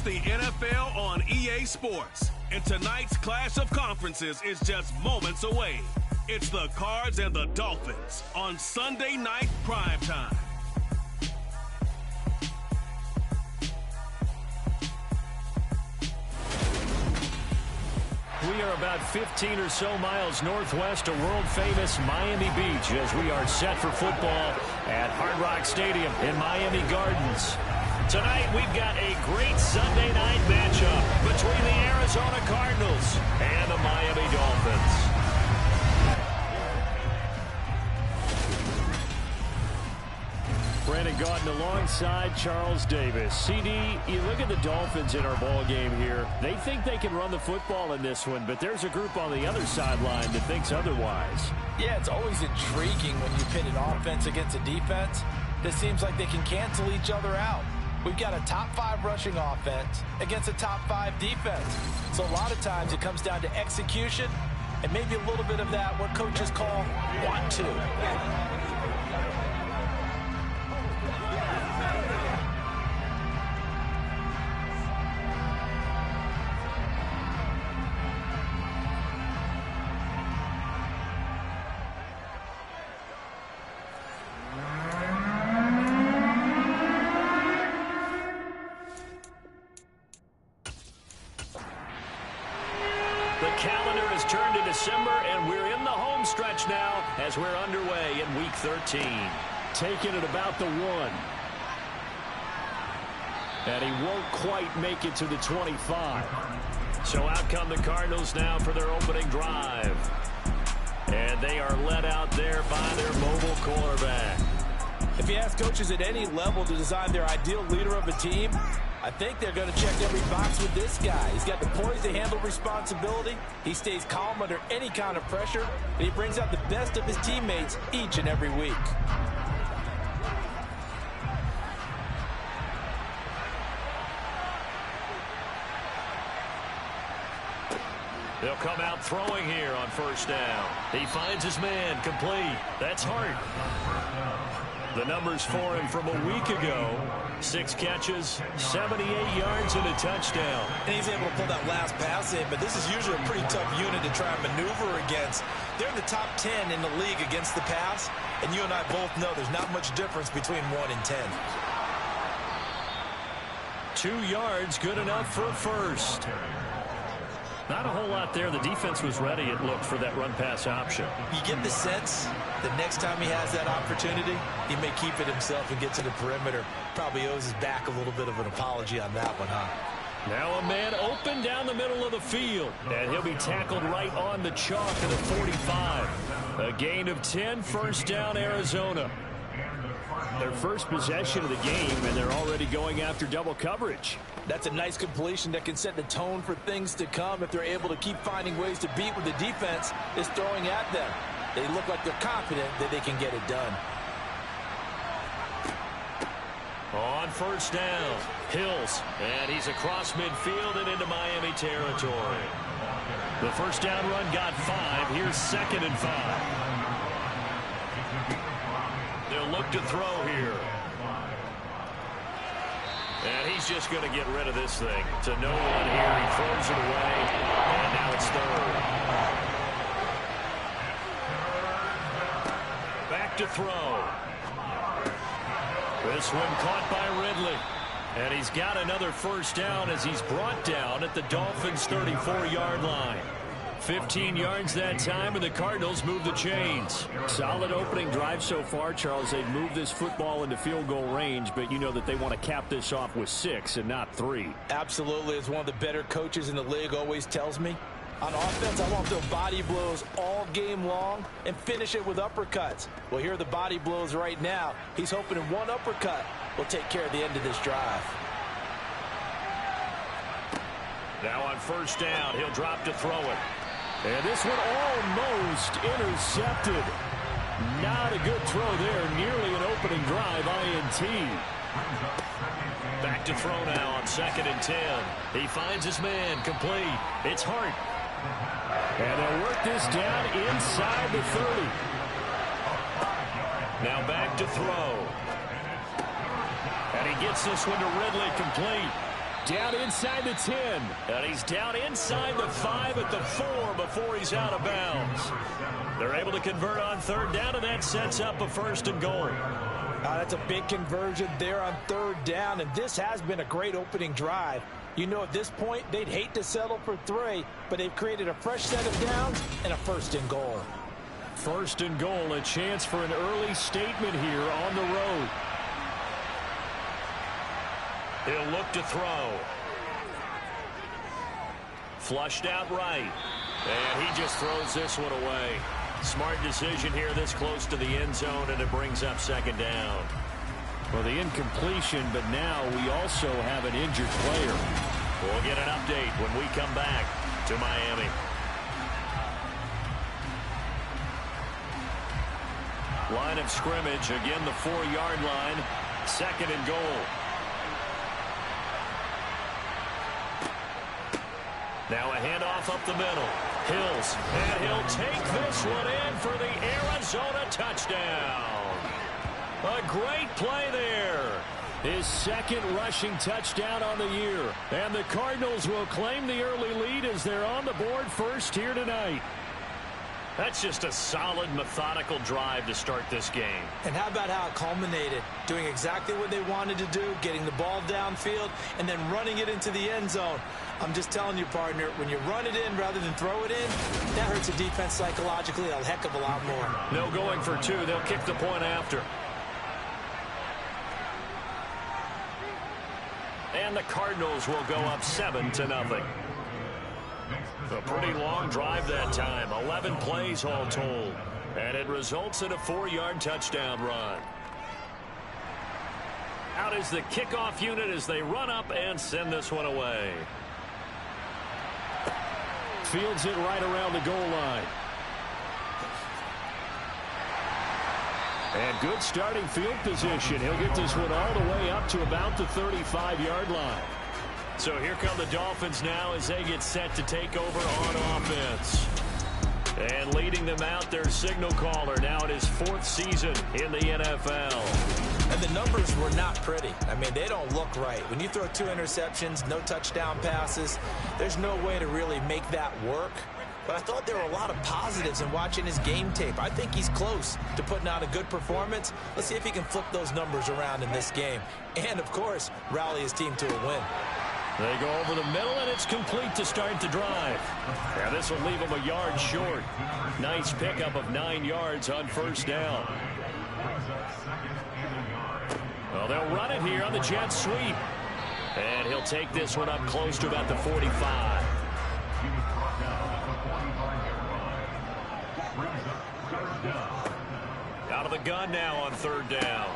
the NFL on EA Sports, and tonight's clash of conferences is just moments away. It's the Cards and the Dolphins on Sunday Night Primetime. We are about 15 or so miles northwest of world-famous Miami Beach as we are set for football at Hard Rock Stadium in Miami Gardens. Tonight, we've got a great Sunday night matchup between the Arizona Cardinals and the Miami Dolphins. Brandon Gaudin alongside Charles Davis. CD, you look at the Dolphins in our ball game here. They think they can run the football in this one, but there's a group on the other sideline that thinks otherwise. Yeah, it's always intriguing when you pit an offense against a defense. It seems like they can cancel each other out. We've got a top 5 rushing offense against a top 5 defense. So a lot of times it comes down to execution and maybe a little bit of that, what coaches call want to. As we're underway in Week 13. Taking it about the 1. And he won't quite make it to the 25. So out come the Cardinals now for their opening drive. And they are led out there by their mobile quarterback. If you ask coaches at any level to design their ideal leader of a team, I think they're going to check every box with this guy. He's got the poise to handle responsibility. He stays calm under any kind of pressure. And he brings out the best of his teammates each and every week. They'll come out throwing here on first down. He finds his man complete. That's Hart. The numbers for him from a week ago. 6 catches, 78 yards, and a touchdown. And he's able to pull that last pass in, but this is usually a pretty tough unit to try and maneuver against. They're in the top 10 in the league against the pass, and you and I both know there's not much difference between 1 and 10. 2 yards, good enough for a first. Not a whole lot there. The defense was ready, it looked, for that run-pass option. You get the sense that next time he has that opportunity, he may keep it himself and get to the perimeter. Probably owes his back a little bit of an apology on that one, huh? Now a man open down the middle of the field, and he'll be tackled right on the chalk at the 45. A gain of 10, first down, Arizona. Their first possession of the game, and they're already going after double coverage. That's a nice completion that can set the tone for things to come if they're able to keep finding ways to beat what the defense is throwing at them. They look like they're confident that they can get it done. On first down, Hills, and he's across midfield and into Miami territory. The first down run got 5. Here's 2nd and 5. They'll look to throw here. And he's just going to get rid of this thing. To no one here. He throws it away. And now it's 3rd. Back to throw. This one caught by Ridley. And he's got another first down as he's brought down at the Dolphins' 34-yard line. 15 yards that time, and the Cardinals move the chains. Solid opening drive so far, Charles. They've moved this football into field goal range, but you know that they want to cap this off with 6 and not 3. Absolutely. As one of the better coaches in the league always tells me, on offense, I want to throw body blows all game long and finish it with uppercuts. Well, here are the body blows right now. He's hoping in one uppercut will take care of the end of this drive. Now on first down, he'll drop to throw it. And this one almost intercepted. Not a good throw there. Nearly an opening drive INT. Back to throw now on 2nd and 10. He finds his man complete. It's Hart. And they'll work this down inside the 30. Now back to throw. And he gets this one to Ridley complete. Down inside the 10. And he's down inside the 5 at the 4 before he's out of bounds. They're able to convert on third down, and that sets up a 1st and goal. That's a big conversion there on third down, and this has been a great opening drive. You know, at this point, they'd hate to settle for 3, but they've created a fresh set of downs and a 1st and goal. 1st and goal, a chance for an early statement here on the road. He'll look to throw. Flushed out right. And he just throws this one away. Smart decision here this close to the end zone, and it brings up 2nd down. Well, the incompletion, but now we also have an injured player. We'll get an update when we come back to Miami. Line of scrimmage, again the 4-yard line. 2nd and goal. Now a handoff up the middle. Hills, and he'll take this one in for the Arizona touchdown. A great play there. His 2nd rushing touchdown on the year. And the Cardinals will claim the early lead as they're on the board first here tonight. That's just a solid, methodical drive to start this game. And how about how it culminated? Doing exactly what they wanted to do, getting the ball downfield, and then running it into the end zone. I'm just telling you, partner, when you run it in rather than throw it in, that hurts a defense psychologically a heck of a lot more. No going for 2. They'll kick the point after. And the Cardinals will go up 7-0. A pretty long drive that time. 11 plays all told. And it results in a 4-yard touchdown run. Out is the kickoff unit as they run up and send this one away. Fields it right around the goal line. And good starting field position. He'll get this one all the way up to about the 35-yard line. So here come the Dolphins now as they get set to take over on offense. And leading them out, their signal caller now in his 4th season in the NFL. And the numbers were not pretty. I mean, they don't look right. When you throw 2 interceptions, no touchdown passes, there's no way to really make that work. But I thought there were a lot of positives in watching his game tape. I think he's close to putting out a good performance. Let's see if he can flip those numbers around in this game. And, of course, rally his team to a win. They go over the middle, and it's complete to start the drive. Now this will leave them a yard short. Nice pickup of 9 yards on 1st down. Well, they'll run it here on the jet sweep. And he'll take this one up close to about the 45. Out of the gun now on 3rd down.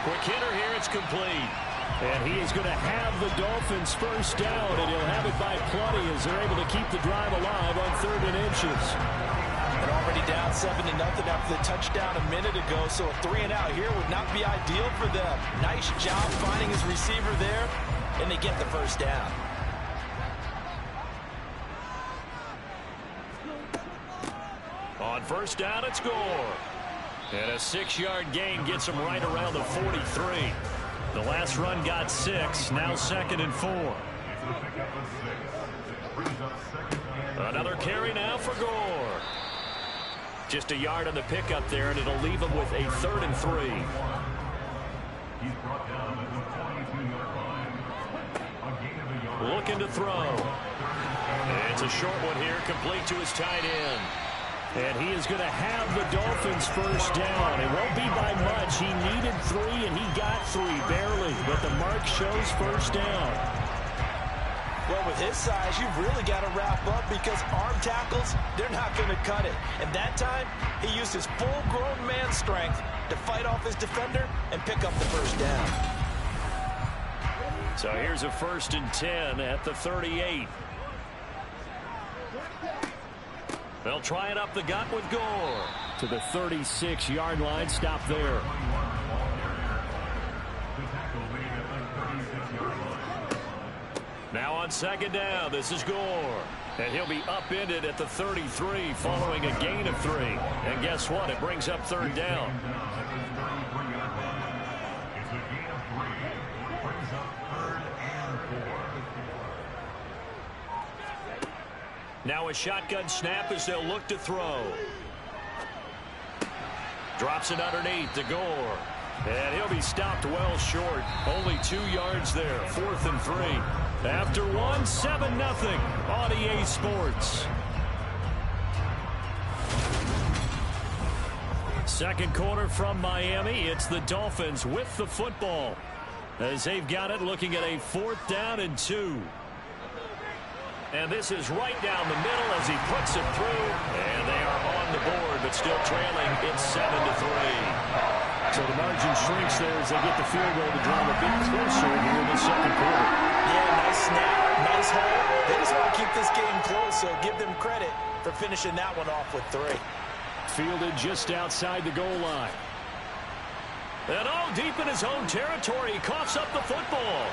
Quick hitter here, it's complete. And he is going to have the Dolphins 1st down, and he'll have it by plenty as they're able to keep the drive alive on 3rd and inches. And already down 7-0 after the touchdown a minute ago, so a 3-and-out here would not be ideal for them. Nice job finding his receiver there, and they get the 1st down. On 1st down, it's Gore. And a 6-yard gain gets him right around the 43. The last run got 6, now 2nd and 4. Another carry now for Gore. Just a yard on the pickup there, and it'll leave him with a 3rd and 3. Looking to throw. And it's a short one here, complete to his tight end. And he is going to have the Dolphins 1st down. It won't be by much. He needed 3, and he got 3, barely. But the mark shows 1st down. Well, with his size, you've really got to wrap up because arm tackles, they're not going to cut it. And that time, he used his full-grown man strength to fight off his defender and pick up the 1st down. So here's a 1st and 10 at the 38. They'll try it up the gut with Gore. To the 36-yard line. Stop there. Now on 2nd down, this is Gore. And he'll be upended at the 33 following a gain of 3. And guess what? It brings up 3rd down. Now a shotgun snap as they'll look to throw. Drops it underneath to Gore. And he'll be stopped well short. Only 2 yards there. 4th and 3. After 1, 7-0 on EA Sports. Second quarter from Miami. It's the Dolphins with the football, as they've got it, looking at a 4th down and 2. And this is right down the middle as he puts it through. And they are on the board, but still trailing. It's 7-3. So the margin shrinks there as they get the field goal to draw them a bit closer here in the second quarter. Yeah, nice snap, nice hole. They just want to keep this game close, so give them credit for finishing that one off with 3. Fielded just outside the goal line. And deep in his own territory, he coughs up the football.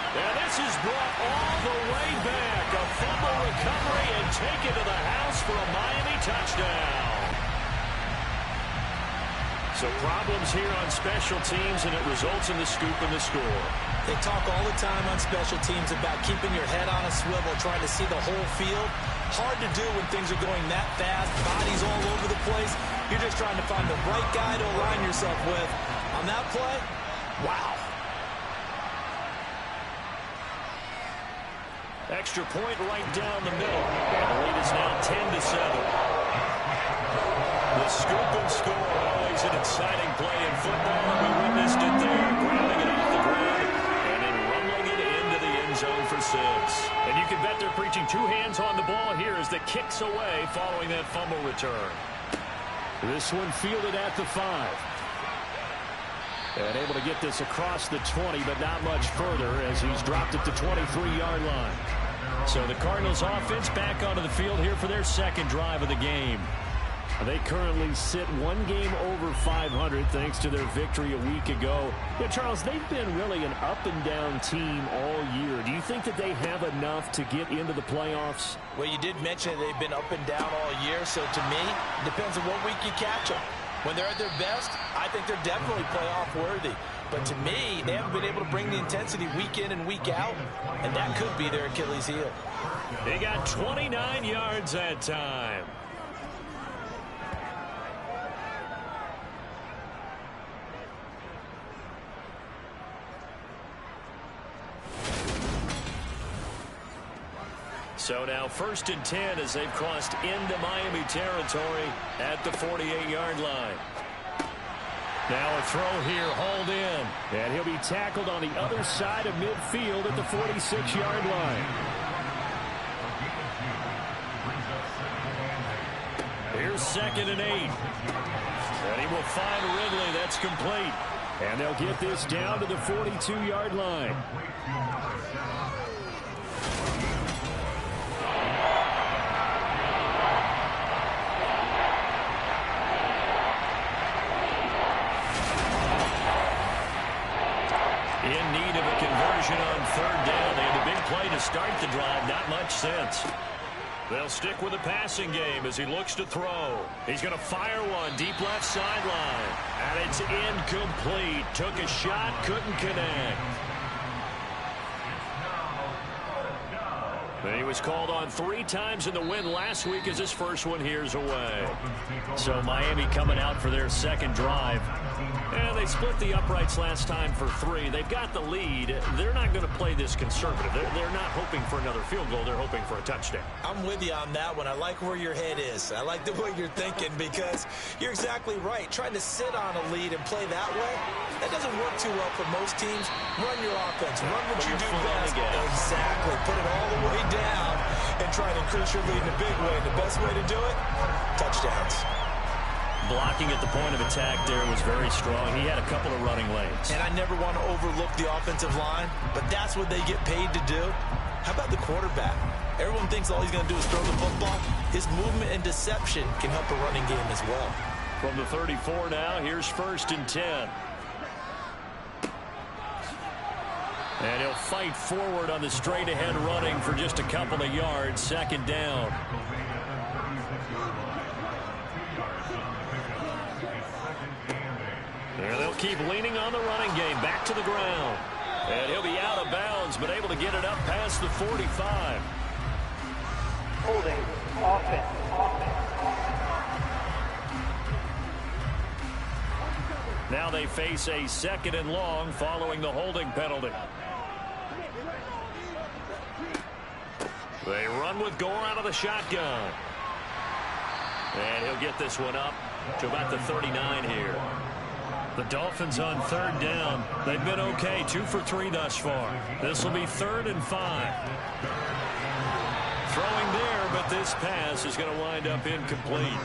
And this is brought all the way back. A fumble recovery and taken to the house for a Miami touchdown. So problems here on special teams, and it results in the scoop and the score. They talk all the time on special teams about keeping your head on a swivel, trying to see the whole field. Hard to do when things are going that fast, bodies all over the place. You're just trying to find the right guy to align yourself with. On that play, wow. Extra point right down the middle. And the lead is now 10-7. The scoop and score, always an exciting play in football, and we witnessed it there, grabbing it off the ground and then rumbling it into the end zone for 6. And you can bet they're preaching 2 hands on the ball here as the kick's away following that fumble return. This one fielded at the 5. And able to get this across the 20, but not much further as he's dropped it to 23-yard line. So the Cardinals offense back onto the field here for their second drive of the game. They currently sit 1 game over 500 thanks to their victory a week ago. Yeah, Charles, they've been really an up-and-down team all year. Do you think that they have enough to get into the playoffs? Well, you did mention that they've been up and down all year, so to me, it depends on what week you catch them. When they're at their best, I think they're definitely playoff worthy. But to me, they haven't been able to bring the intensity week in and week out, and that could be their Achilles heel. They got 29 yards that time. So now 1st and 10 as they've crossed into Miami territory at the 48-yard line. Now a throw here, hauled in. And he'll be tackled on the other side of midfield at the 46-yard line. Here's 2nd and 8. And he will find Ridley. That's complete. And they'll get this down to the 42-yard line. In need of a conversion on 3rd down. They had a big play to start the drive. Not much sense. They'll stick with the passing game as he looks to throw. He's going to fire one deep left sideline. And it's incomplete. Took a shot, couldn't connect. He was called on 3 times in the win last week as his first one here's away. So Miami coming out for their second drive. And they split the uprights last time for 3. They've got the lead. They're not going to play this conservative. They're not hoping for another field goal. They're hoping for a touchdown. I'm with you on that one. I like where your head is. I like the way you're thinking because you're exactly right. Trying to sit on a lead and play that way, that doesn't work too well for most teams. Run your offense. Run what you do best. Exactly. Put it all the way down and try to increase your lead in a big way. And the best way to do it, touchdowns. Blocking at the point of attack there was very strong. He had a couple of running lanes. And I never want to overlook the offensive line, but that's what they get paid to do. How about the quarterback? Everyone thinks all he's going to do is throw the football. His movement and deception can help a running game as well. From the 34 now, here's 1st and 10. And he'll fight forward on the straight-ahead running for just a couple of yards. 2nd down. And they'll keep leaning on the running game. Back to the ground. And he'll be out of bounds, but able to get it up past the 45. Holding. Now they face a 2nd and long following the holding penalty. They run with Gore out of the shotgun. And he'll get this one up to about the 39 here. The Dolphins on 3rd down. They've been okay, 2 for 3 thus far. This will be 3rd and 5. Throwing there, but this pass is going to wind up incomplete.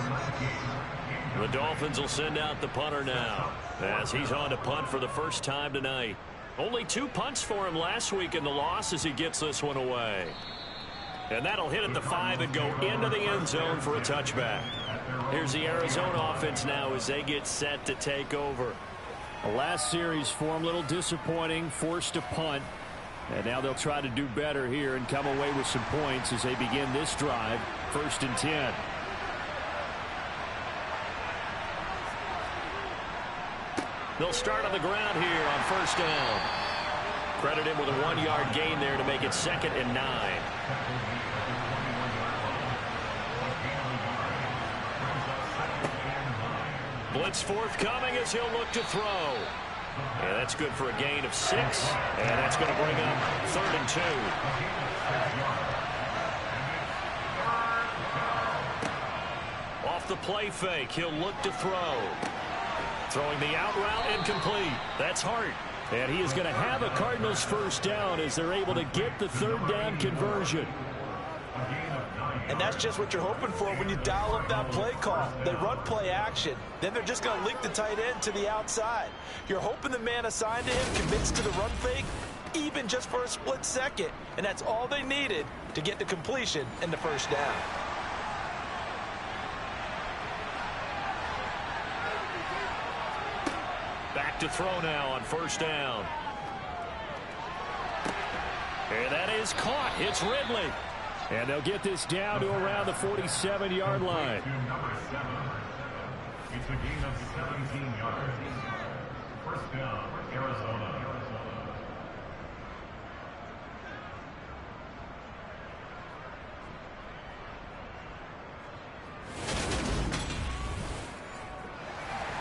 The Dolphins will send out the punter now as he's on to punt for the first time tonight. Only 2 punts for him last week in the loss as he gets this one away. And that'll hit at the 5 and go into the end zone for a touchback. Here's the Arizona offense now as they get set to take over. The last series for him, a little disappointing, forced a punt. And now they'll try to do better here and come away with some points as they begin this drive. 1st and 10. They'll start on the ground here on 1st down. Credit him with a 1-yard gain there to make it 2nd and 9. Blitz forthcoming as he'll look to throw. And that's good for a gain of 6. And that's going to bring up 3rd and 2. Off the play fake, he'll look to throw. Throwing the out route incomplete. That's Hart. And he is going to have a Cardinals 1st down as they're able to get the 3rd down conversion. And that's just what you're hoping for when you dial up that play call. They run play action. Then they're just going to link the tight end to the outside. You're hoping the man assigned to him commits to the run fake, even just for a split second. And that's all they needed to get the completion and the 1st down. Back to throw now on 1st down. And that is caught. It's Ridley. And they'll get this down to around the 47-yard line. It's a gain of 17 yards. 1st down, Arizona.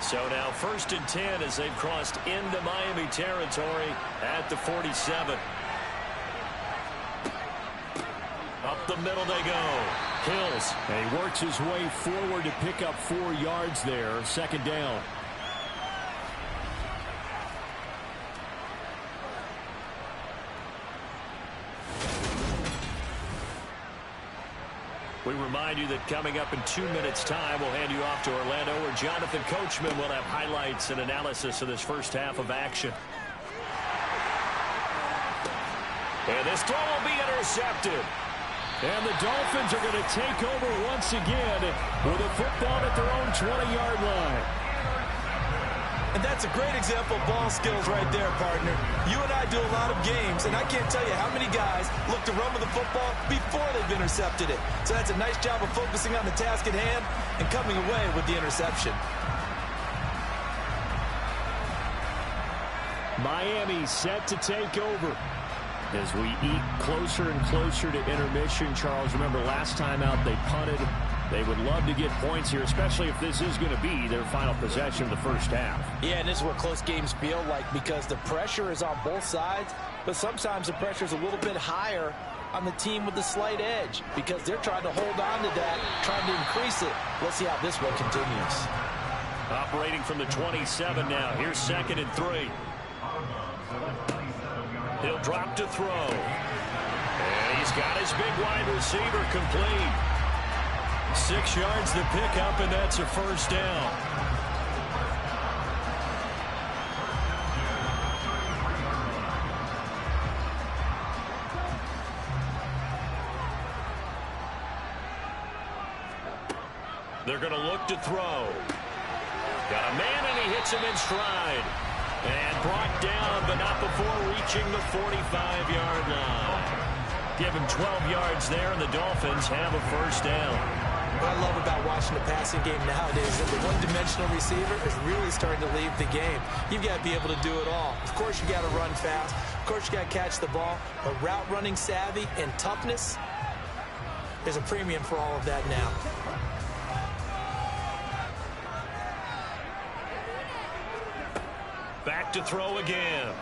So now 1st and 10 as they've crossed into Miami territory at the 47. Up the middle they go. Hills. And he works his way forward to pick up 4 yards there. 2nd down. We remind you that coming up in 2 minutes' time, we'll hand you off to Orlando, where Jonathan Coachman will have highlights and analysis of this 1st half of action. And this throw will be intercepted. And the Dolphins are going to take over once again with a football at their own 20-yard line. And that's a great example of ball skills right there, partner. You and I do a lot of games, and I can't tell you how many guys look to run with the football before they've intercepted it. So that's a nice job of focusing on the task at hand and coming away with the interception. Miami set to take over. As we eat closer and closer to intermission, Charles, remember last time out they punted. They would love to get points here, especially if this is going to be their final possession of the 1st half. Yeah, and this is what close games feel like because the pressure is on both sides, but sometimes the pressure is a little bit higher on the team with the slight edge because they're trying to hold on to that, trying to increase it. Let's see how this one continues. Operating from the 27 now. Here's 2nd and 3. He'll drop to throw. And he's got his big wide receiver complete. 6 yards to pick up, and that's a 1st down. They're going to look to throw. Got a man, and he hits him in stride. And brought down, but not before reaching the 45-yard line. Give him 12 yards there, and the Dolphins have a 1st down. What I love about watching the passing game nowadays is that the one-dimensional receiver is really starting to leave the game. You've got to be able to do it all. Of course, you got to run fast. Of course, you got to catch the ball. But route running savvy and toughness, There's a premium for all of that now. Back to throw again.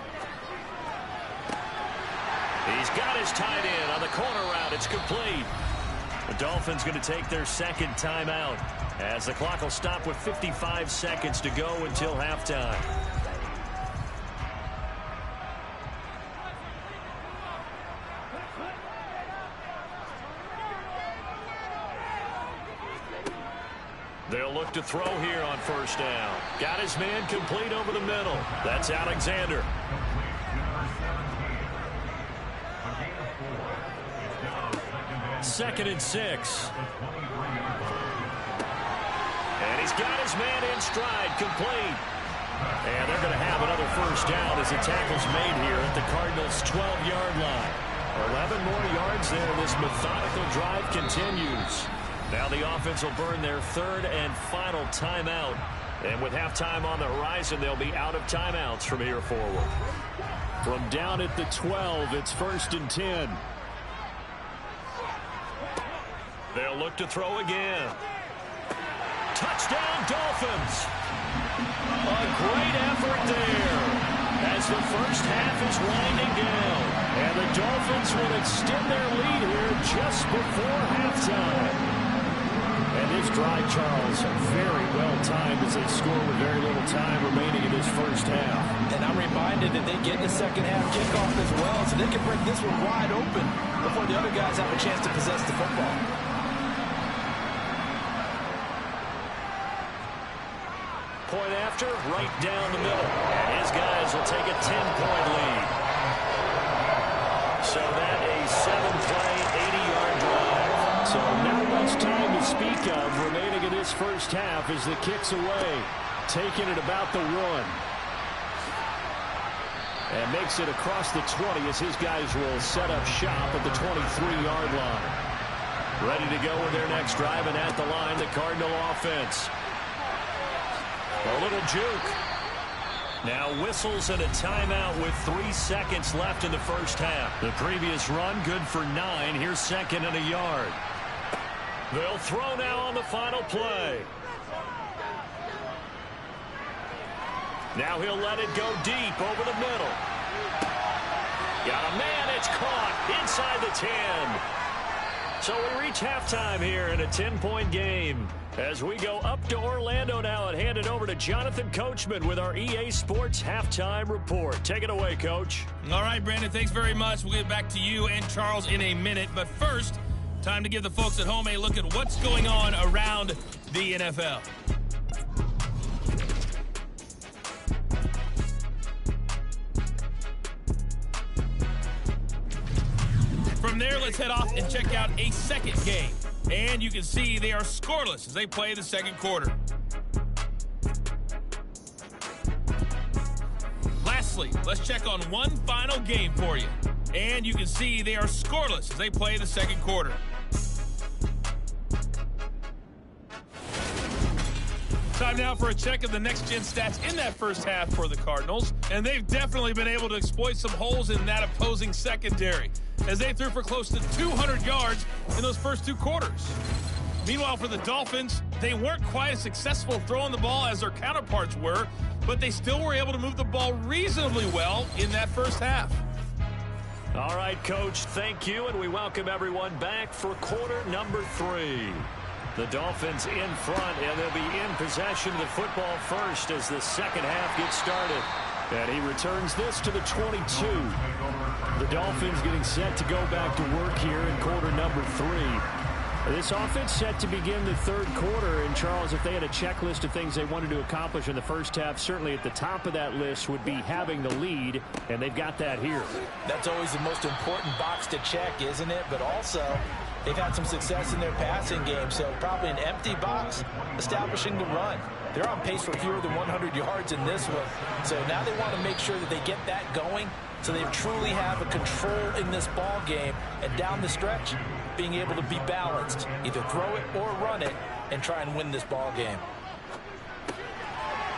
He's got his tight end on the corner route. It's complete. The Dolphins going to take their second timeout as the clock will stop with 55 seconds to go until halftime. They'll look to throw here on first down. Got his man complete over the middle. That's Alexander. Second and 6. And he's got his man in stride, complete. And they're going to have another first down as the tackle's made here at the Cardinals' 12-yard line. 11 more yards there. This methodical drive continues. Now the offense will burn their third and final timeout. And with halftime on the horizon, they'll be out of timeouts from here forward. From down at the 12, it's first and 10. They'll look to throw again. Touchdown, Dolphins. A great effort there as the first half is winding down. And the Dolphins will extend their lead here just before halftime. And this drive, Charles, very well timed as they score with very little time remaining in this first half. And I'm reminded that they get the second half kickoff as well, so they can break this one wide open before the other guys have a chance to possess the football. Point after, right down the middle. And his guys will take a 10-point lead. So that a 7-play, 80-yard drive. So not much time to speak of remaining in this first half as the kick's away. Taking it about the 1. And makes it across the 20 as his guys will set up shop at the 23-yard line. Ready to go with their next drive, and at the line, the Cardinal offense. A little juke. Now whistles and a timeout with 3 seconds left in the first half. The previous run good for 9. Here's second and a yard. They'll throw now on the final play. Now he'll let it go deep over the middle. Got a man, it's caught inside the 10. So we reach halftime here in a 10-point game. As we go up to Orlando now and hand it over to Jonathan Coachman with our EA Sports Halftime Report. Take it away, Coach. All right, Brandon, thanks very much. We'll get back to you and Charles in a minute. But first, time to give the folks at home a look at what's going on around the NFL. From there, let's head off and check out a second game. And you can see they are scoreless as they play the second quarter. Lastly, let's check on one final game for you. And you can see they are scoreless as they play the second quarter. Time now for a check of the next-gen stats in that first half for the Cardinals. And they've definitely been able to exploit some holes in that opposing secondary, as they threw for close to 200 yards in those first 2 quarters. Meanwhile, for the Dolphins, they weren't quite as successful throwing the ball as their counterparts were, but they still were able to move the ball reasonably well in that first half. All right, Coach, thank you, and we welcome everyone back for quarter number 3. The Dolphins in front, and they'll be in possession of the football first as the second half gets started. And he returns this to the 22. The Dolphins getting set to go back to work here in quarter number 3. This offense set to begin the third quarter. And, Charles, if they had a checklist of things they wanted to accomplish in the first half, certainly at the top of that list would be having the lead, and they've got that here. That's always the most important box to check, isn't it? But also, they've had some success in their passing game, so probably an empty box establishing the run. They're on pace for fewer than 100 yards in this one. So now they want to make sure that they get that going so they truly have a control in this ball game. And down the stretch, being able to be balanced, either throw it or run it, and try and win this ball game.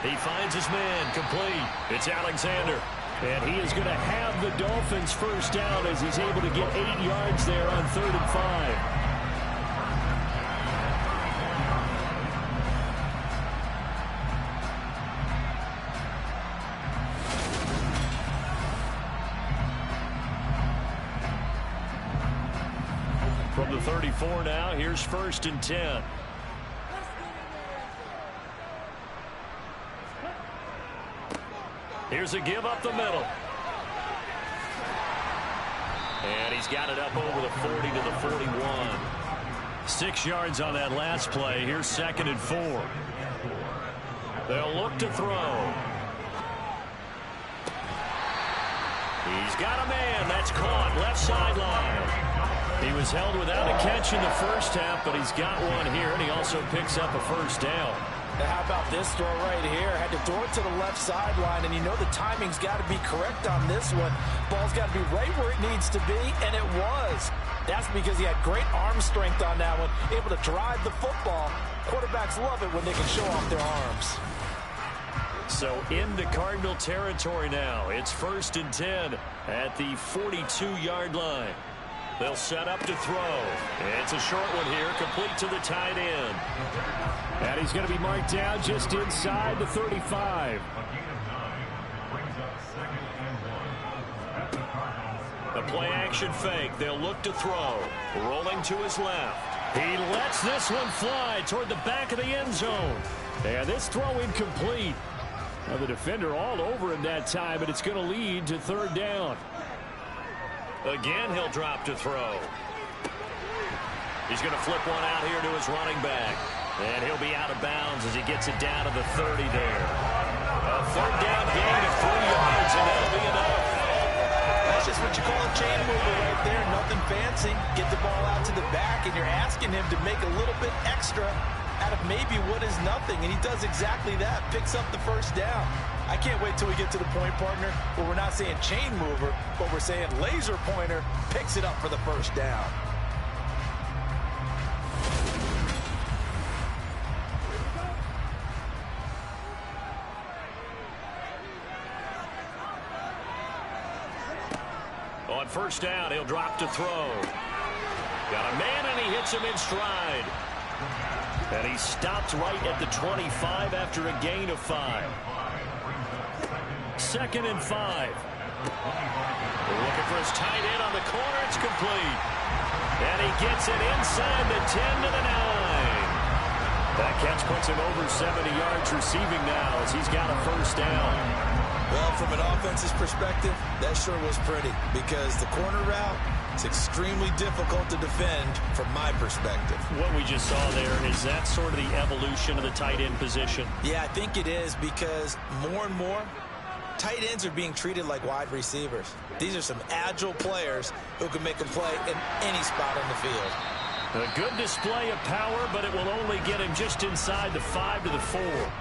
He finds his man complete. It's Alexander. And he is going to have the Dolphins first down as he's able to get 8 yards there on 3rd and 5. 34 now. Here's 1st and 10. Here's a give up the middle. And he's got it up over the 40 to the 41. 6 yards on that last play. Here's 2nd and 4. They'll look to throw. He's got a man. That's caught. Left sideline. He was held without a catch in the first half, but he's got one here, and he also picks up a 1st down. Now how about this throw right here? Had to throw it to the left sideline, and you know the timing's got to be correct on this one. Ball's got to be right where it needs to be, and it was. That's because he had great arm strength on that one, able to drive the football. Quarterbacks love it when they can show off their arms. So into Cardinal territory now. It's 1st and 10 at the 42-yard line. They'll set up to throw. It's a short one here, complete to the tight end. And he's going to be marked down just inside the 35. The play-action fake. They'll look to throw. Rolling to his left. He lets this one fly toward the back of the end zone. And this throw incomplete. Now the defender all over him that time, and it's going to lead to 3rd down. Again, he'll drop to throw. He's going to flip one out here to his running back. And he'll be out of bounds as he gets it down to the 30 there. A 3rd down gain of 3 yards, and that'll be enough. That's just what you call a chain mover right there. Nothing fancy. Get the ball out to the back, and you're asking him to make a little bit extra out of maybe what is nothing, and he does exactly that. Picks up the 1st down. I can't wait till we get to the point, partner, where we're not saying chain mover, but we're saying laser pointer picks it up for the 1st down. On 1st down, he'll drop to throw. Got a man, and he hits him in stride. And he stopped right at the 25 after a gain of 5. 2nd and 5. They're looking for his tight end on the corner. It's complete. And he gets it inside the 10 to the 9. That catch puts him over 70 yards receiving now as he's got a 1st down. Well, from an offense's perspective, that sure was pretty because the corner route is extremely difficult to defend from my perspective. What we just saw there, is that sort of the evolution of the tight end position? Yeah, I think it is because more and more, tight ends are being treated like wide receivers. These are some agile players who can make a play in any spot on the field. A good display of power, but it will only get him just inside the 5 to the 4.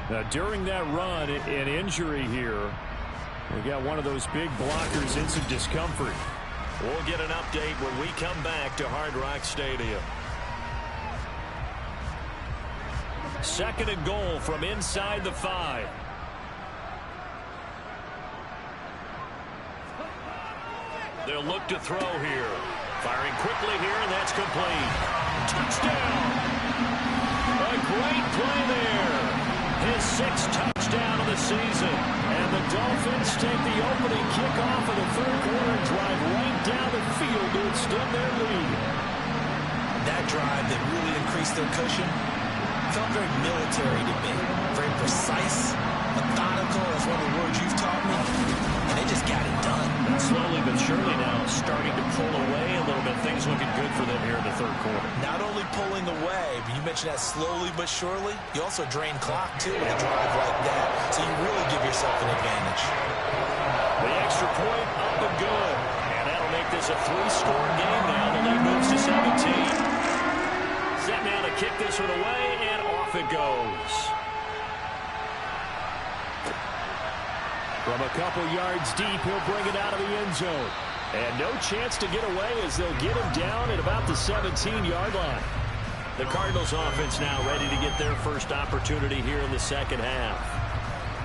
Now, during that run, an injury here. We got one of those big blockers in some discomfort. We'll get an update when we come back to Hard Rock Stadium. 2nd and goal from inside the 5. They'll look to throw here. Firing quickly here, and that's complete. Touchdown! A great play there. His 6th touchdown of the season. And the Dolphins take the opening kickoff of the 3rd quarter and drive right down the field to extend their lead. That drive that really increased their cushion felt very military to me. Very precise, methodical, that's one of the words you've taught me. And they just got it done. And slowly but surely now starting to pull away a little bit. Things looking good for them here in the 3rd quarter. Not only pulling away, but you mentioned that slowly but surely, you also drain clock too with a drive like that. So you really give yourself an advantage. The extra point up and good. And that'll make this a 3-score game now. The lead moves to 17. Set now to kick this one away, and off it goes. From a couple yards deep, he'll bring it out of the end zone. And no chance to get away as they'll get him down at about the 17-yard line. The Cardinals offense now ready to get their first opportunity here in the 2nd half.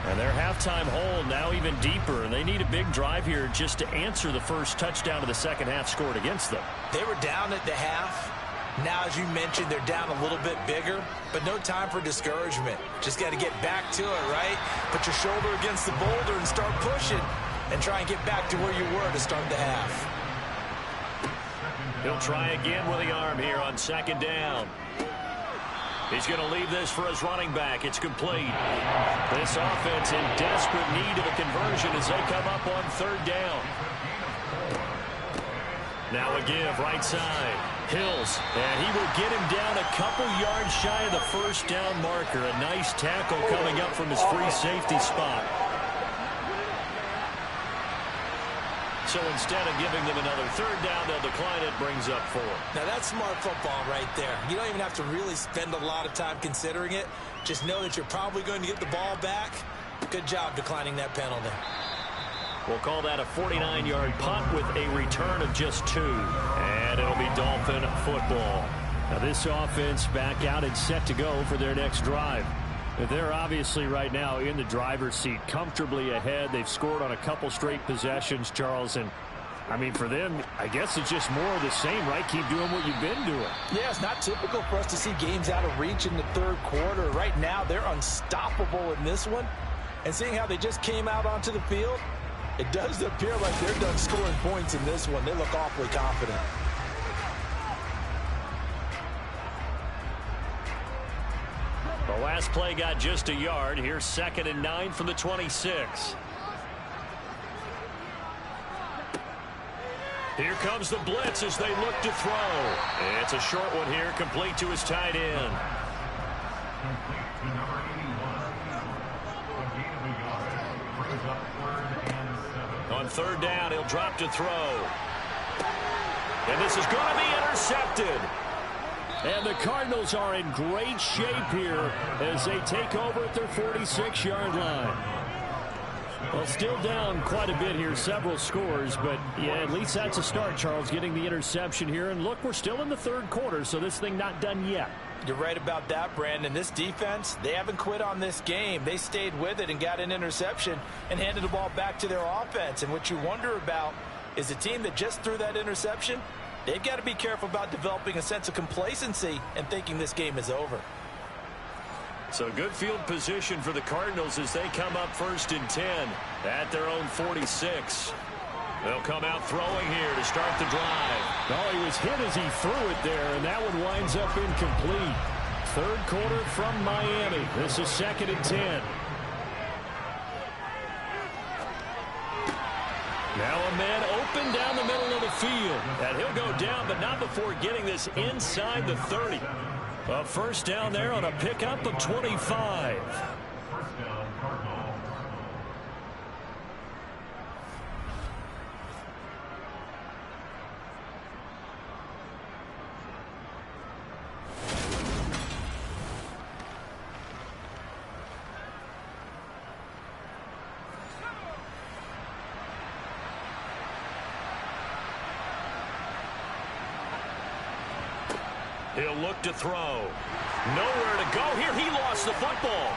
And their halftime hole now even deeper, and they need a big drive here just to answer the first touchdown of the 2nd half scored against them. They were down at the half. Now, as you mentioned, they're down a little bit bigger, but no time for discouragement. Just got to get back to it, right? Put your shoulder against the boulder and start pushing and try and get back to where you were to start the half. He'll try again with the arm here on second down. He's going to leave this for his running back. It's complete. This offense in desperate need of a conversion as they come up on third down. Now a give right side. Hills, and he will get him down a couple yards shy of the first down marker. A nice tackle coming up from his free safety spot. So instead of giving them another third down, they'll decline it, brings up 4. Now that's smart football right there. You don't even have to really spend a lot of time considering it. Just know that you're probably going to get the ball back. Good job declining that penalty. We'll call that a 49-yard punt with a return of just 2. And it'll be Dolphin football. Now this offense back out and set to go for their next drive. They're obviously right now in the driver's seat, comfortably ahead. They've scored on a couple straight possessions, Charles. And, I mean, for them, I guess it's just more of the same, right? Keep doing what you've been doing. Yeah, it's not typical for us to see games out of reach in the third quarter. Right now, they're unstoppable in this one. And seeing how they just came out onto the field, it does appear like they're done scoring points in this one. They look awfully confident. The last play got just a yard. Here's 2nd and 9 from the 26. Here comes the blitz as they look to throw. It's a short one here, complete to his tight end. On third down, he'll drop to throw. And this is going to be intercepted. And the Cardinals are in great shape here as they take over at their 46-yard line. Well, still down quite a bit here, several scores, but yeah, at least that's a start, Charles, getting the interception here. And look, we're still in the third quarter, so this thing not done yet. You're right about that, Brandon. This defense, they haven't quit on this game. They stayed with it and got an interception and handed the ball back to their offense. And what you wonder about is the team that just threw that interception, they've got to be careful about developing a sense of complacency and thinking this game is over. So good field position for the Cardinals as they come up 1st and 10 at their own 46. They'll come out throwing here to start the drive. Oh, he was hit as he threw it there, and that one winds up incomplete. Third quarter from Miami. This is 2nd and 10. Now a man open down the middle of the field. And he'll go down, but not before getting this inside the 30. A first down there on a pickup of 25. First down, Cardinals. He'll look to throw. Nowhere to go here. He lost the football.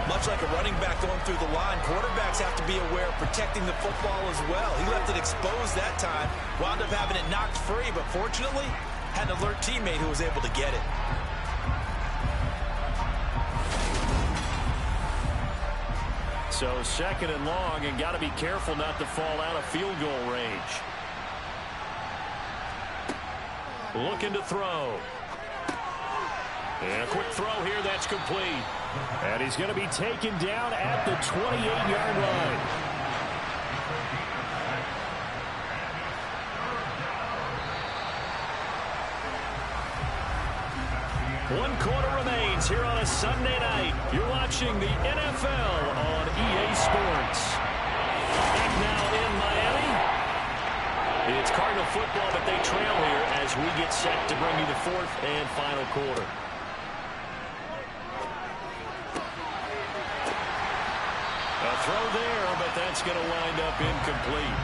Much like a running back going through the line, quarterbacks have to be aware of protecting the football as well. He left it exposed that time, wound up having it knocked free, but fortunately, had an alert teammate who was able to get it. So 2nd and long, and got to be careful not to fall out of field goal range. Looking to throw. And a quick throw here, that's complete. And he's going to be taken down at the 28-yard line. One quarter remains here on a Sunday night. You're watching the NFL on EA Sports. Back now in Miami. It's Cardinal football, but they trail here as we get set to bring you the 4th and final quarter. A throw there, but that's going to wind up incomplete.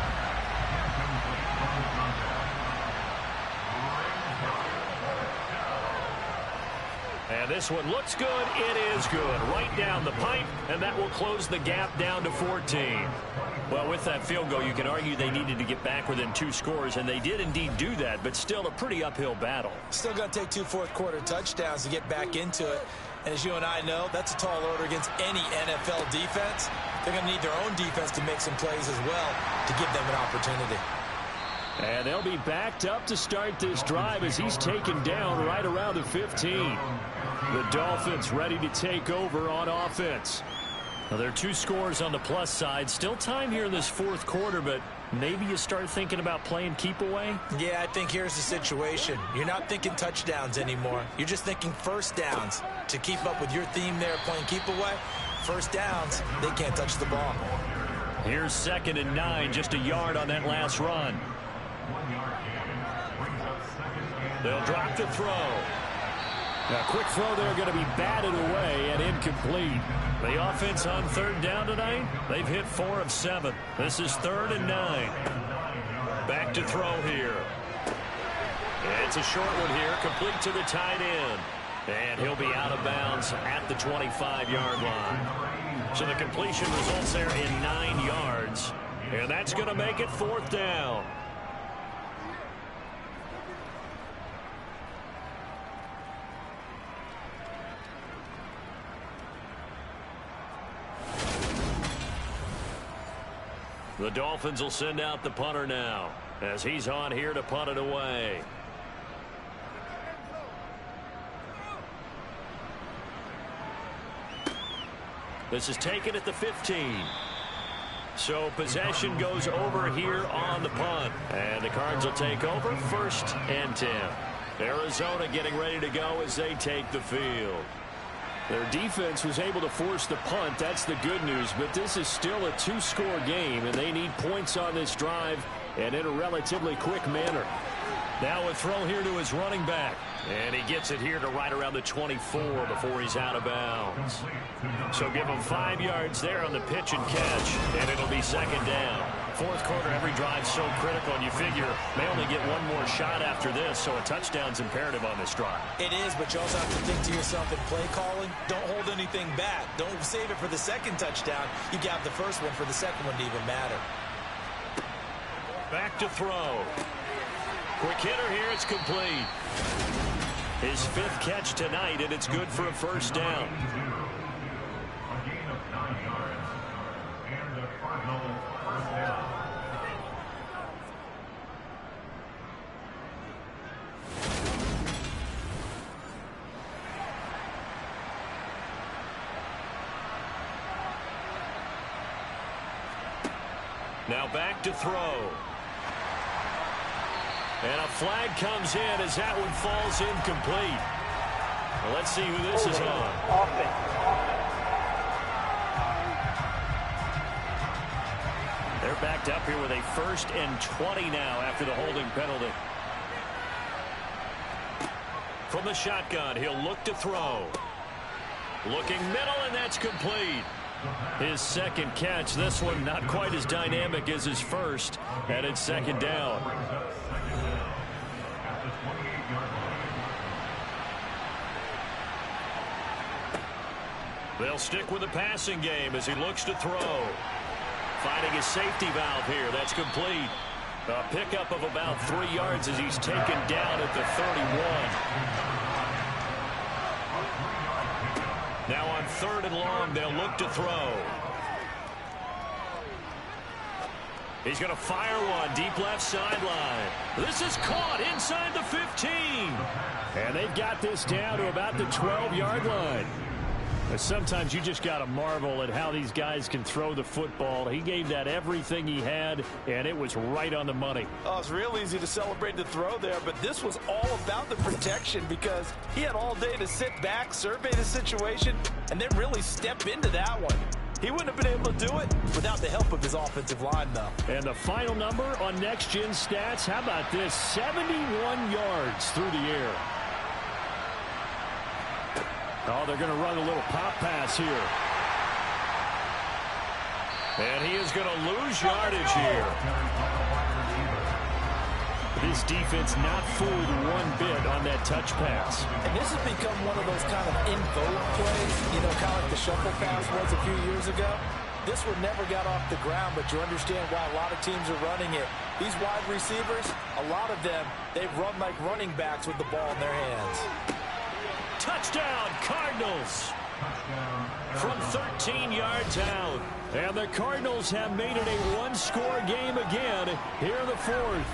And this one looks good. It is good. Right down the pipe, and that will close the gap down to 14. Well, with that field goal, you can argue they needed to get back within 2 scores, and they did indeed do that, but still a pretty uphill battle. Still going to take 2 fourth-quarter touchdowns to get back into it. And as you and I know, that's a tall order against any NFL defense. They're going to need their own defense to make some plays as well to give them an opportunity. And they'll be backed up to start this drive as he's taken down right around the 15. The Dolphins ready to take over on offense. Well, there are 2 scores on the plus side. Still time here in this fourth quarter, but maybe you start thinking about playing keep away? Yeah, I think here's the situation. You're not thinking touchdowns anymore. You're just thinking first downs. To keep up with your theme there playing keep away, first downs, they can't touch the ball. Here's 2nd and 9, just a yard on that last run. They'll drop the throw. A quick throw there going to be batted away and incomplete. The offense on 3rd down tonight, they've hit 4 of 7. This is 3rd and 9. Back to throw here. It's a short one here, complete to the tight end. And he'll be out of bounds at the 25-yard line. So the completion results there in 9 yards. And that's going to make it 4th down. The Dolphins will send out the punter now as he's on here to punt it away. This is taken at the 15. So possession goes over here on the punt. And the Cards will take over 1st and 10. Arizona getting ready to go as they take the field. Their defense was able to force the punt. That's the good news. But this is still a 2-score game, and they need points on this drive and in a relatively quick manner. Now a throw here to his running back. And he gets it here to right around the 24 before he's out of bounds. So give him 5 yards there on the pitch and catch, and it'll be 2nd down. Fourth quarter, every drive's so critical, and you figure they only get one more shot after this, so a touchdown's imperative on this drive. It is, but you also have to think to yourself in play calling, don't hold anything back. Don't save it for the 2nd touchdown. You got the first one for the 2nd one to even matter. Back to throw. Quick hitter here, it's complete. His 5th catch tonight, and it's good for a 1st down. A gain of 9 yards. And the Cardinals 1st down. Now back to throw. And a flag comes in as that one falls incomplete. Well, let's see who this is on. They're backed up here with a 1st and 20 now after the holding penalty. From the shotgun, he'll look to throw. Looking middle, and that's complete. His 2nd catch, this one not quite as dynamic as his 1st, and it's 2nd down. They'll stick with the passing game as he looks to throw. Finding his safety valve here. That's complete. A pickup of about 3 yards as he's taken down at the 31. Now on 3rd and long, they'll look to throw. He's going to fire one deep left sideline. This is caught inside the 15. And they've got this down to about the 12-yard line. Sometimes you just got to marvel at how these guys can throw the football. He gave that everything he had, and it was right on the money. Oh, it's real easy to celebrate the throw there, but this was all about the protection because he had all day to sit back, survey the situation, and then really step into that one. He wouldn't have been able to do it without the help of his offensive line, though. And the final number on Next Gen Stats, how about this? 71 yards through the air. Oh, they're going to run a little pop pass here. And he is going to lose yardage here. This defense not fooled one bit on that touch pass. And this has become one of those kind of in vogue plays, you know, kind of like the shuffle pass was a few years ago. This one never got off the ground, but you understand why a lot of teams are running it. These wide receivers, a lot of them, they run like running backs with the ball in their hands. Touchdown, Cardinals. From 13 yards out. And the Cardinals have made it a one-score game again here in the fourth.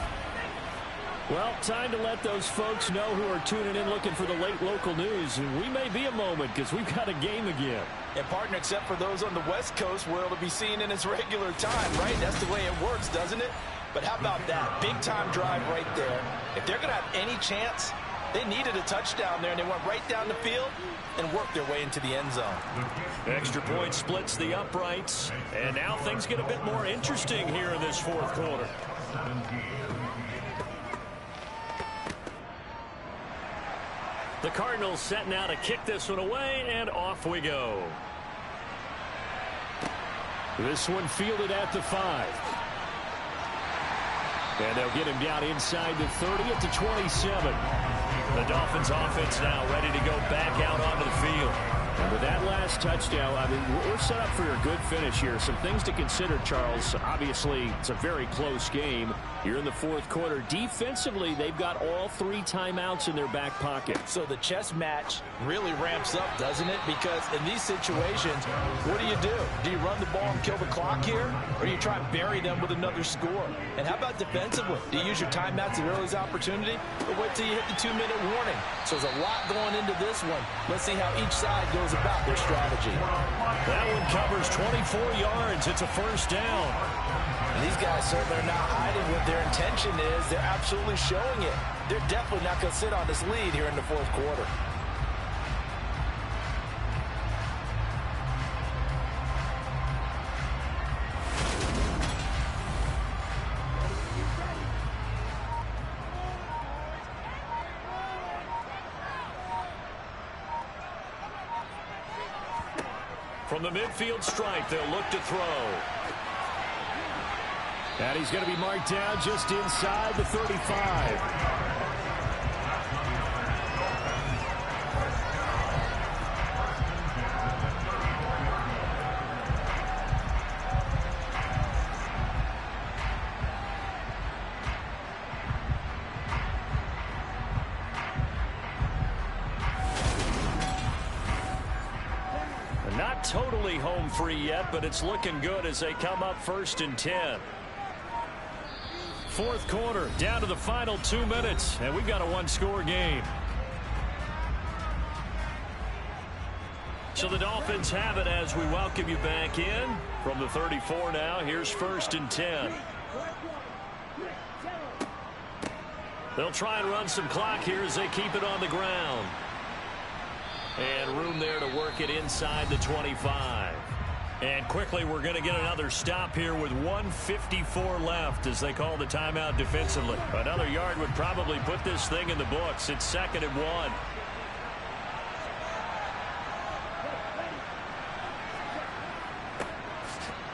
Well, time to let those folks know who are tuning in looking for the late local news. And we may be a moment because we've got a game again. And partner, except for those on the West Coast where it'll be seen in its regular time, right? That's the way it works, doesn't it? But how about that? Big-time drive right there. If they're going to have any chance, they needed a touchdown there, and they went right down the field and worked their way into the end zone. Extra point splits the uprights. And now things get a bit more interesting here in this fourth quarter. The Cardinals setting out to kick this one away, and off we go. This one fielded at the 5. And they'll get him down inside the 30 at the 27. The Dolphins offense now ready to go back out onto the field. And with that last touchdown, I mean, we're set up for a good finish here. Some things to consider, Charles. Obviously, it's a very close game. You're in the fourth quarter. Defensively, they've got all 3 timeouts in their back pocket. So the chess match really ramps up, doesn't it? Because in these situations, what do? Do you run the ball and kill the clock here? Or do you try and bury them with another score? And how about defensively? Do you use your timeouts at earliest opportunity? Or wait till you hit the 2-minute warning? So there's a lot going into this one. Let's see how each side goes about their strategy. That one covers 24 yards. It's a first down. And these guys certainly are not hiding what their intention is. They're absolutely showing it. They're definitely not going to sit on this lead here in the fourth quarter. From the midfield stripe, they'll look to throw. And he's going to be marked down just inside the 35. Not totally home free yet, but it's looking good as they come up 1st and 10. Fourth quarter, down to the final 2 minutes, and we've got a one-score game. So the Dolphins have it as we welcome you back in. From the 34 now, here's 1st and 10. They'll try and run some clock here as they keep it on the ground. And room there to work it inside the 25. And quickly, we're going to get another stop here with 1:54 left as they call the timeout defensively. Another yard would probably put this thing in the books. It's 2nd and 1.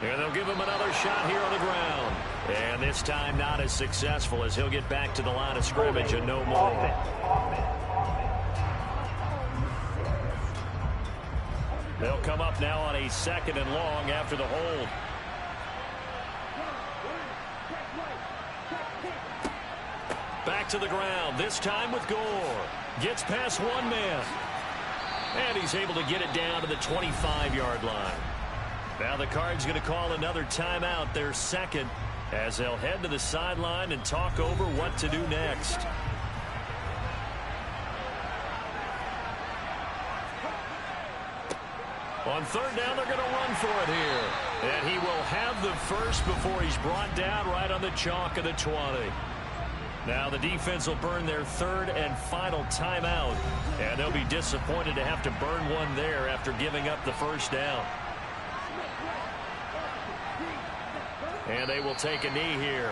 And they'll give him another shot here on the ground. And this time not as successful as he'll get back to the line of scrimmage and no more. They'll come up now on a 2nd and long after the hold. Back to the ground, this time with Gore. Gets past one man. And he's able to get it down to the 25-yard line. Now the Cards going to call another timeout, their 2nd, as they'll head to the sideline and talk over what to do next. On 3rd down, they're going to run for it here. And he will have the first before he's brought down right on the chalk of the 20. Now the defense will burn their 3rd and final timeout. And they'll be disappointed to have to burn one there after giving up the first down. And they will take a knee here.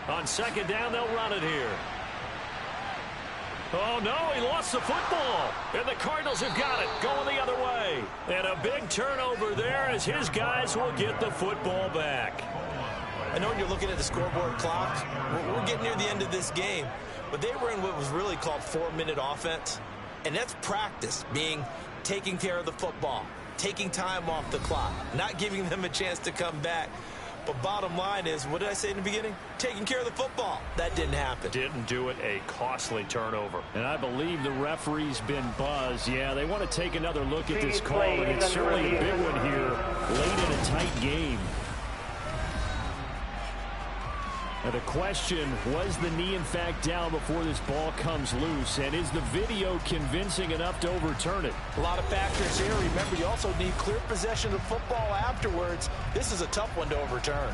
On 2nd down, they'll run it here. Oh, no, he lost the football. And the Cardinals have got it, going the other way. And a big turnover there as his guys will get the football back. I know when you're looking at the scoreboard clock, we're getting near the end of this game. But they were in what was really called 4-minute offense. And that's practice, being taking care of the football, taking time off the clock, not giving them a chance to come back. But bottom line is, what did I say in the beginning? Taking care of the football. That didn't happen. Didn't do it. A costly turnover. And I believe the referee's been buzzed. Yeah, they want to take another look at this call, and it's certainly a big one here late in a tight game. Now the question, was the knee in fact down before this ball comes loose? And is the video convincing enough to overturn it? A lot of factors here. Remember, you also need clear possession of football afterwards. This is a tough one to overturn.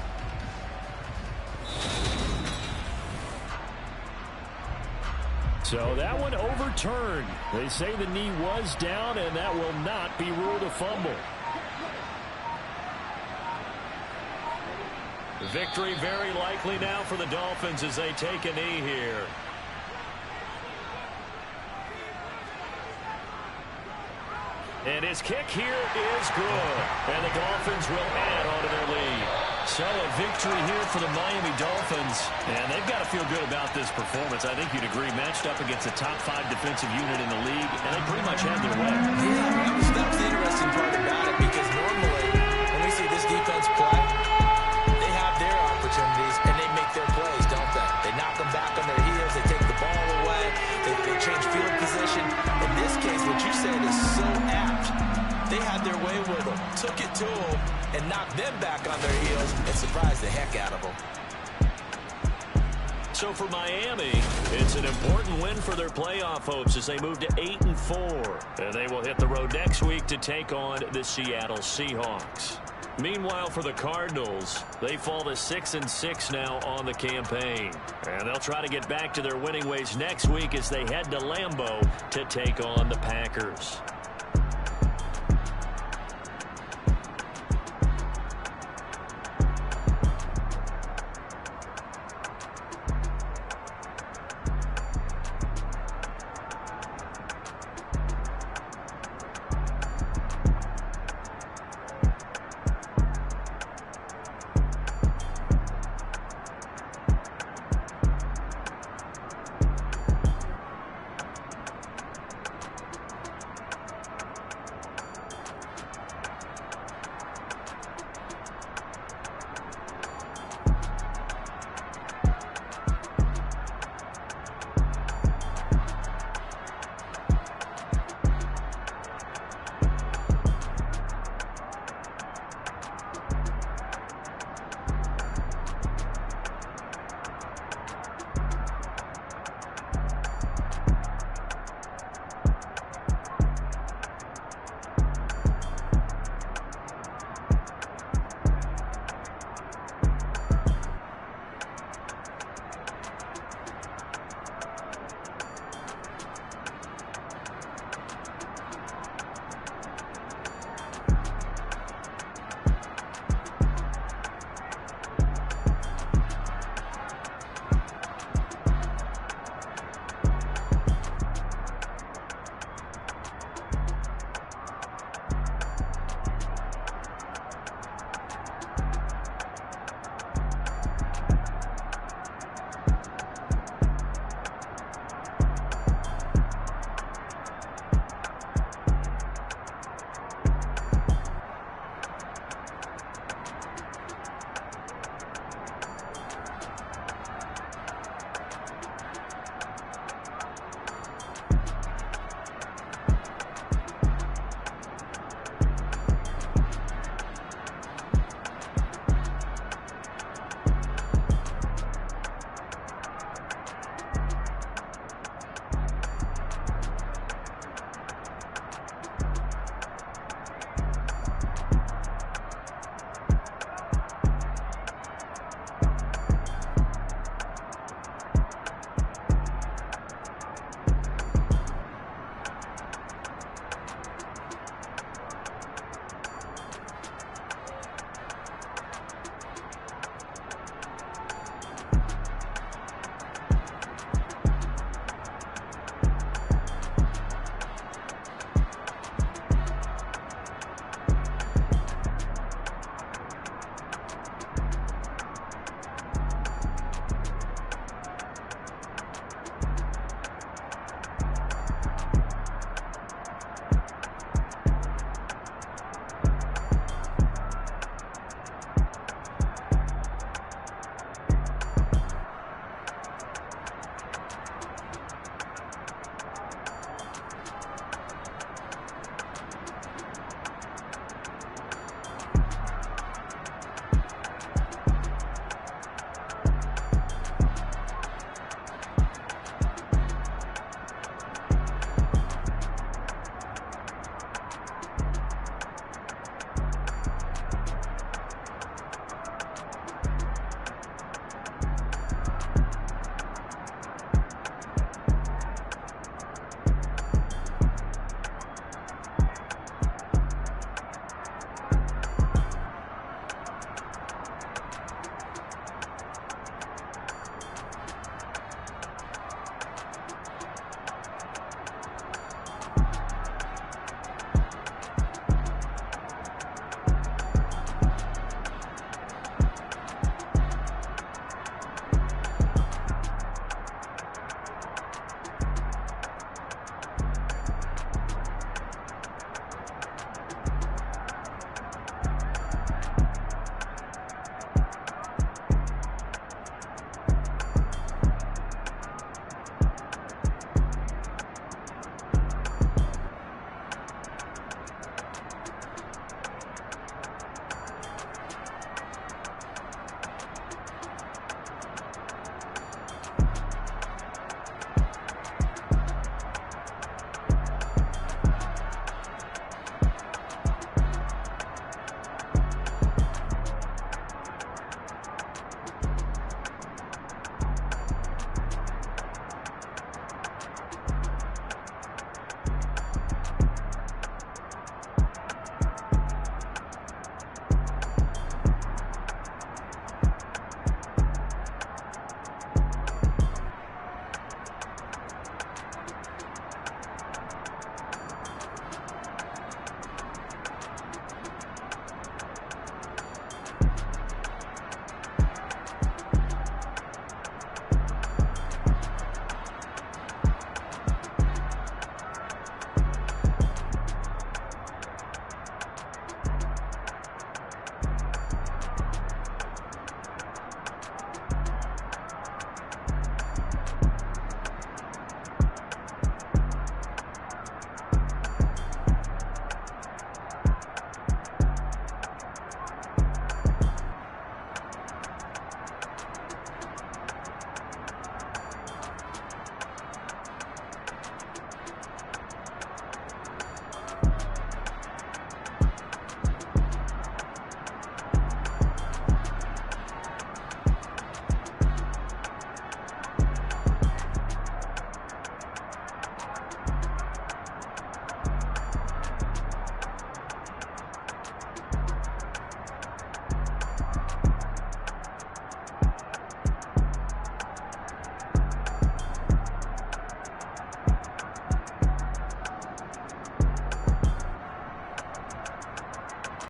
So that one overturned. They say the knee was down, and that will not be ruled a fumble. Victory very likely now for the Dolphins as they take a knee here. And his kick here is good. And the Dolphins will add on to their lead. So a victory here for the Miami Dolphins. And they've got to feel good about this performance. I think you'd agree, matched up against a top 5 defensive unit in the league, and they pretty much had their way. Yeah, that was the interesting part about it, because normally when we see this defense play, they have their opportunities and they make their plays, don't they? They knock them back on their heels, they take the ball away, they change field position. In this case, what you said is so apt. They had their way with them, took it to them, and knocked them back on their heels and surprised the heck out of them. So for Miami, it's an important win for their playoff hopes as they move to 8-4. And they will hit the road next week to take on the Seattle Seahawks. Meanwhile, for the Cardinals, they fall to 6-6 now on the campaign. And they'll try to get back to their winning ways next week as they head to Lambeau to take on the Packers.